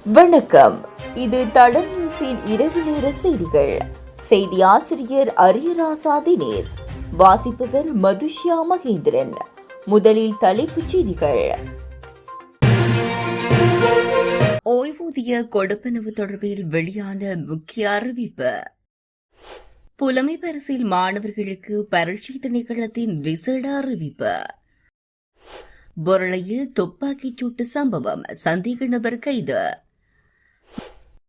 வணக்கம். இது தடம் நியூஸின் இரவு நேர செய்திகள். செய்தி ஆசிரியர் அரியராசா தினேஷ், வாசிப்பவர் மதுஷ்யா மகேந்திரன். முதலில் தலைப்புச் செய்திகள். ஓய்வூதிய கொடுப்பனவு தொடர்பில் வெளியான முக்கிய அறிவிப்பு. புலமை பரிசில் மாணவர்களுக்கு பரீட்சை திணைக்களத்தின் விசேட அறிவிப்பு. பொருளையில் துப்பாக்கிச் சூட்டு சம்பவம், சந்தேக நபர் கைது.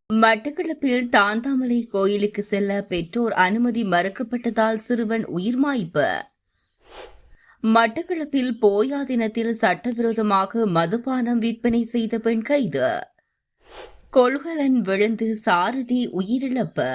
மட்டக்களப்பில் தாந்தாமலை கோயிலுக்கு செல்ல பெற்றோர் அனுமதி மறுக்கப்பட்டதால் சிறுவன் உயிர் மாய்ப்பு. மட்டக்களப்பில் போயா தினத்தில் சட்டவிரோதமாக மதுபானம் விற்பனை செய்த பெண் கைது. கொள்கலன் விழுந்து சாரதி உயிரிழப்பு.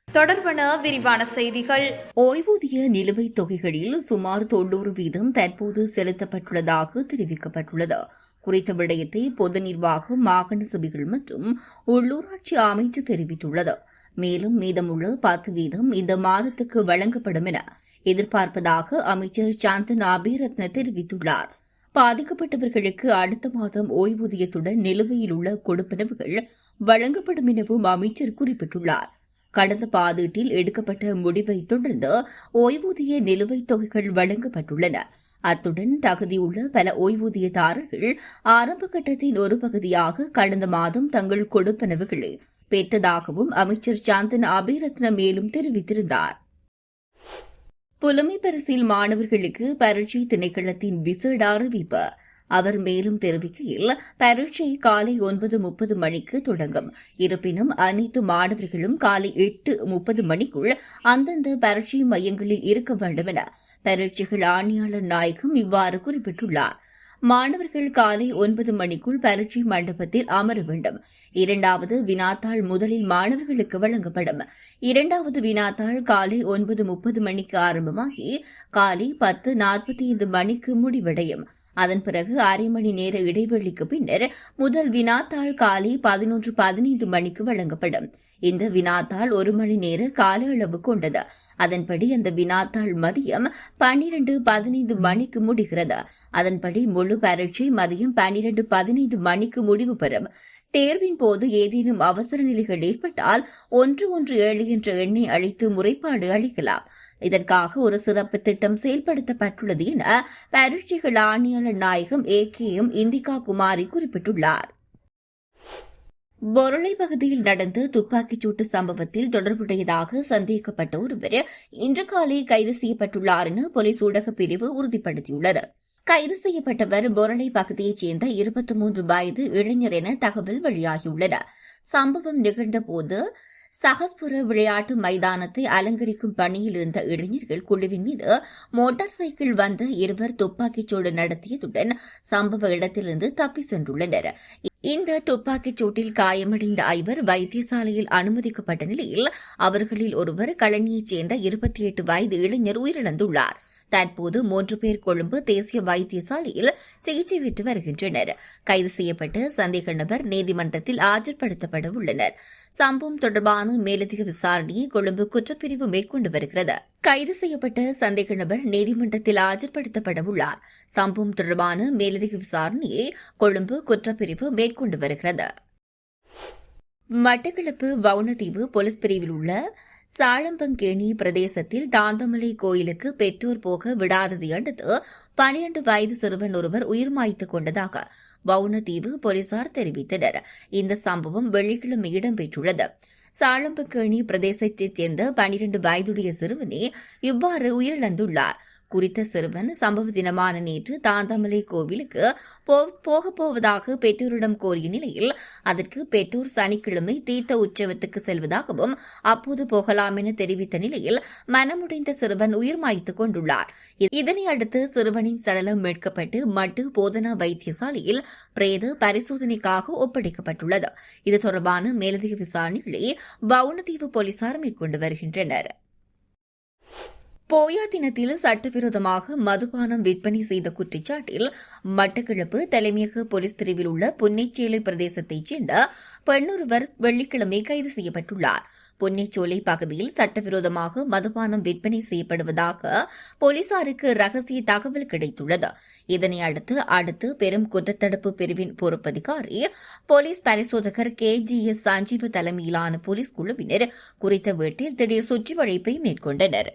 தொடர்பான விரிவான செய்திகள். ஓய்வூதிய நிலுவைத் தொகைகளில் சுமார் 90% தற்போது செலுத்தப்பட்டுள்ளதாக தெரிவிக்கப்பட்டுள்ளது. குறித்த விடயத்தை பொது நிர்வாகம், மாகாண சபைகள் மற்றும் உள்ளூராட்சி அமைச்சு தெரிவித்துள்ளது. மேலும் மீதமுள்ள 10% இந்த மாதத்துக்கு வழங்கப்படும் என எதிர்பார்ப்பதாக அமைச்சர் சாந்தன் அபேரத்ன தெரிவித்துள்ளார். பாதிக்கப்பட்டவர்களுக்கு அடுத்த மாதம் ஓய்வூதியத்துடன் நிலுவையில் உள்ள கொடுப்பனவுகள் வழங்கப்படும் எனவும் அமைச்சர் குறிப்பிட்டுள்ளார். கடந்த பாதீட்டில் எடுக்கப்பட்ட முடிவை தொடர்ந்து ஓய்வூதிய நிலுவைத் தொகைகள் வழங்கப்பட்டுள்ளன. அத்துடன் தகுதியுள்ள பல ஓய்வூதியதாரர்கள் ஆரம்ப கட்டத்தின் ஒரு பகுதியாக கடந்த மாதம் தங்கள் கொடுப்பனவுகளை பெற்றதாகவும் அமைச்சர் சாந்தன் அபேரத்ன மேலும் தெரிவித்திருந்தார். புலமை பரிசில் மாணவர்களுக்கு பரீட்சை திணைக்களத்தின் விசேட அறிவிப்பு. அவர் மேலும் தெரிவிக்கையில், பரீட்சை காலை 9:30 மணிக்கு தொடங்கும். இருப்பினும் அனைத்து மாணவர்களும் காலை 8:30 மணிக்குள் அந்தந்த பரீட்சை மையங்களில் இருக்க வேண்டும் என பரீட்சைகள் ஆணையாளர் நாயகம் இவ்வாறு குறிப்பிட்டுள்ளார். மாணவர்கள் காலை 9 மணிக்குள் பரீட்சை மண்டபத்தில் அமர வேண்டும். இரண்டாவது வினாத்தாள் முதலில் மாணவர்களுக்கு வழங்கப்படும். இரண்டாவது வினாத்தாள் காலை 9:30 மணிக்கு ஆரம்பமாகி காலை 10:45 மணிக்கு முடிவடையும். அதன் பிறகு அரை மணி நேர இடைவெளிக்கு பின்னர் முதல் வினாத்தாள் காலை 11:15 மணிக்கு வழங்கப்படும். இந்த வினாத்தாள் 1 மணி நேர கால அளவு கொண்டது. அதன்படி அந்த வினாத்தாள் மதியம் 12:15 மணிக்கு முடிகிறது. அதன்படி முழு பரீட்சை மதியம் 12:15 மணிக்கு முடிவு பெறும். தேர்வின் போது ஏதேனும் அவசர நிலைகள் ஏற்பட்டால் 117 என்ற எண்ணை அழைத்து முறைப்பாடு அளிக்கலாம். இதற்காக ஒரு சிறப்பு திட்டம் செயல்படுத்தப்பட்டுள்ளது என பரீட்சைகள் ஆணையாளர் நாயகம் AKM இந்திகா குமாரி குறிப்பிட்டுள்ளார். பொருளை பகுதியில் நடந்த துப்பாக்கிச் சூட்டு சம்பவத்தில் தொடர்புடையதாக சந்தேகிக்கப்பட்ட ஒருவர் இன்று காலை கைது செய்யப்பட்டுள்ளார் என போலீஸ் ஊடகப் பிரிவு உறுதிப்படுத்தியுள்ளது. கைது செய்யப்பட்டவர் பொருளை பகுதியைச் சேர்ந்த 23 வயது இளைஞர் என தகவல் வெளியாகியுள்ளன. சம்பவம் நிகழ்ந்தபோது சஹஸ்புர விளையாட்டு மைதானத்தை அலங்கரிக்கும் பணியில் இருந்த இளைஞர்கள் குழுவின் மீது மோட்டார் சைக்கிள் வந்த இருவர் துப்பாக்கிச் சூடு நடத்தியதுடன் சம்பவ இடத்திலிருந்து தப்பி சென்றுள்ளனர். இந்த துப்பாக்கிச் சூட்டில் காயமடைந்த 5 வைத்தியசாலையில் அனுமதிக்கப்பட்ட நிலையில் அவர்களில் ஒருவர் களனியைச் சேர்ந்த 28 வயது இளைஞர் உயிரிழந்துள்ளார். தற்போது 3 பேர் கொழும்பு தேசிய வைத்தியசாலையில் சிகிச்சை பெற்று வருகின்றனர். கைது செய்யப்பட்ட சந்தேக நபர் நீதிமன்றத்தில் ஆஜர்படுத்தப்பட உள்ளனர். சம்பவம் தொடர்பான மேலதிக விசாரணையை கொழும்பு குற்றப்பிரிவு மேற்கொண்டு வருகிறது. கைது செய்யப்பட்ட சந்தேக நபர் நீதிமன்றத்தில் ஆஜர்படுத்தப்பட உள்ளார். சம்பவம் தொடர்பான மேலதிக விசாரணையை கொழும்பு குற்றப்பிரிவு மேற்கொண்டு வருகிறது. மட்டக்களப்பு வவுணதீவு போலீஸ் பிரிவில் உள்ள சாளம்பங்கேணி பிரதேசத்தில் தாந்தமலை கோயிலுக்கு பெற்றோர் போக விடாததை அடுத்து 12 வயது சிறுவன் ஒருவர் உயிர் மாய்த்துக் கொண்டதாக வவுணதீவு போலீசார் தெரிவித்தனர். இந்த சம்பவம் வெள்ளிக்கிழமை இடம்பெற்றுள்ளது. சாளம்பங்கேணி பிரதேசத்தைச் சேர்ந்த 12 வயதுடைய சிறுவனே இவ்வாறு உயிரிழந்துள்ளார். குறித்த சிறுவன் சம்பவ தினமான நேற்று தாந்தாமலை கோவிலுக்கு போகப்போவதாக பெற்றோரிடம் கோரிய நிலையில் அதற்கு பெற்றோர் சனிக்கிழமை தீர்த்த உற்சவத்துக்கு செல்வதாகவும் அப்போது போகலாம் என தெரிவித்த நிலையில் மனமுடைந்த சிறுவன் உயிர் மாய்த்துக் கொண்டுள்ளார். இதனை அடுத்து சிறுவனின் சடலம் மீட்கப்பட்டு மட்டு போதனா வைத்தியசாலையில் பிரேத பரிசோதனைக்காக ஒப்படைக்கப்பட்டுள்ளது. இது தொடர்பான மேலதிக விசாரணைகளை வவுணதீவு போலீசார் மேற்கொண்டு வருகின்றனர். போயா தினத்தில் சட்டவிரோதமாக மதுபானம் விற்பனை செய்த குற்றச்சாட்டில் மட்டக்களப்பு தலைமையக போலீஸ் பிரிவில் உள்ள புன்னைச்சேலை பிரதேசத்தைச் சேர்ந்த பெண்ணொருவர் வெள்ளிக்கிழமை கைது செய்யப்பட்டுள்ளார். புன்னைச்சோலை பகுதியில் சட்டவிரோதமாக மதுபானம் விற்பனை செய்யப்படுவதாக போலீசாருக்கு ரகசிய தகவல் கிடைத்துள்ளது. இதனை அடுத்து பெரும் குற்றத்தடுப்பு பிரிவின் பொறுப்பதிகாரி போலீஸ் பரிசோதகர் KGS சஞ்சீவ தலைமையிலான போலீஸ் குழுவினர் குறித்த வீட்டில் திடீர் சுற்றிவளைப்பை மேற்கொண்டனர்.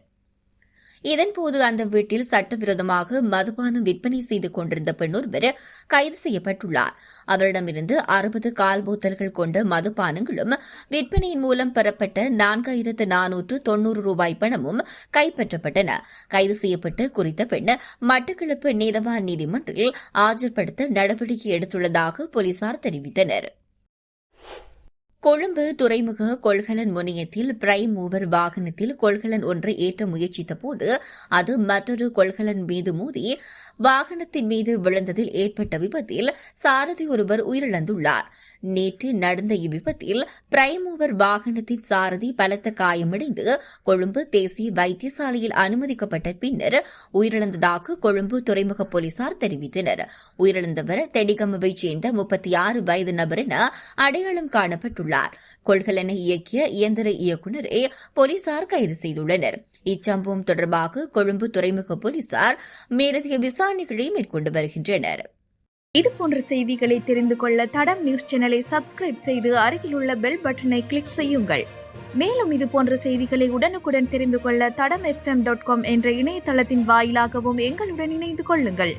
இதன்போது அந்த வீட்டில் சட்டவிரோதமாக மதுபானம் விற்பனை செய்து கொண்டிருந்த பெண் ஒருவர் கைது செய்யப்பட்டுள்ளார். அவரிடமிருந்து 60 கால் போத்தல்கள் கொண்ட மதுபானங்களும் விற்பனையின் மூலம் பெறப்பட்ட 4490 ரூபாய் பணமும் கைப்பற்றப்பட்டன. கைது செய்யப்பட்ட குறித்த பெண் மட்டக்களப்பு நீதவான் நீதிமன்றில் ஆஜர்படுத்த நடவடிக்கை எடுத்துள்ளதாக போலீசார் தெரிவித்தனர். கொழும்பு துறைமுக கொள்கலன் முனையத்தில் பிரைம் மூவர் வாகனத்தில் கொள்கலன் ஒன்றை ஏற்ற முயற்சித்தபோது அது மற்றொரு கொள்கலன் மீது மோதி வாகனத்தின் மீது விழுந்ததில் ஏற்பட்ட விபத்தில் சாரதி ஒருவர் உயிரிழந்துள்ளார். நேற்று நடந்த இவ்விபத்தில் பிரைம் மூவர் வாகனத்தின் சாரதி பலத்த காயமடைந்து கொழும்பு தேசிய வைத்தியசாலையில் அனுமதிக்கப்பட்ட பின்னர் உயிரிழந்ததாக கொழும்பு துறைமுக போலீசார் தெரிவித்தனர். உயிரிழந்தவர் தெடிகமவைச் சேர்ந்த 36 வயது நபர் என அடையாளம் காணப்பட்டுள்ளார். கொள்கலனை இயக்கிய இயந்திர இயக்குநரை போலீசார் கைது செய்துள்ளனர். இச்சம்பவம் தொடர்பாக கொழும்பு துறைமுக போலீசார் மேலதிக விசாரணைகளை மேற்கொண்டு வருகின்றனர். இதுபோன்ற செய்திகளை தெரிந்து கொள்ள தடம் நியூஸ் சேனலை சப்ஸ்கிரைப் செய்து அருகில் உள்ள பெல் பட்டனை கிளிக் செய்யுங்கள். மேலும் இதுபோன்ற செய்திகளை உடனுக்குடன் தெரிந்து கொள்ள தடம் FM.com என்ற இணையதளத்தின் வாயிலாகவும் எங்களுடன் இணைந்து கொள்ளுங்கள்.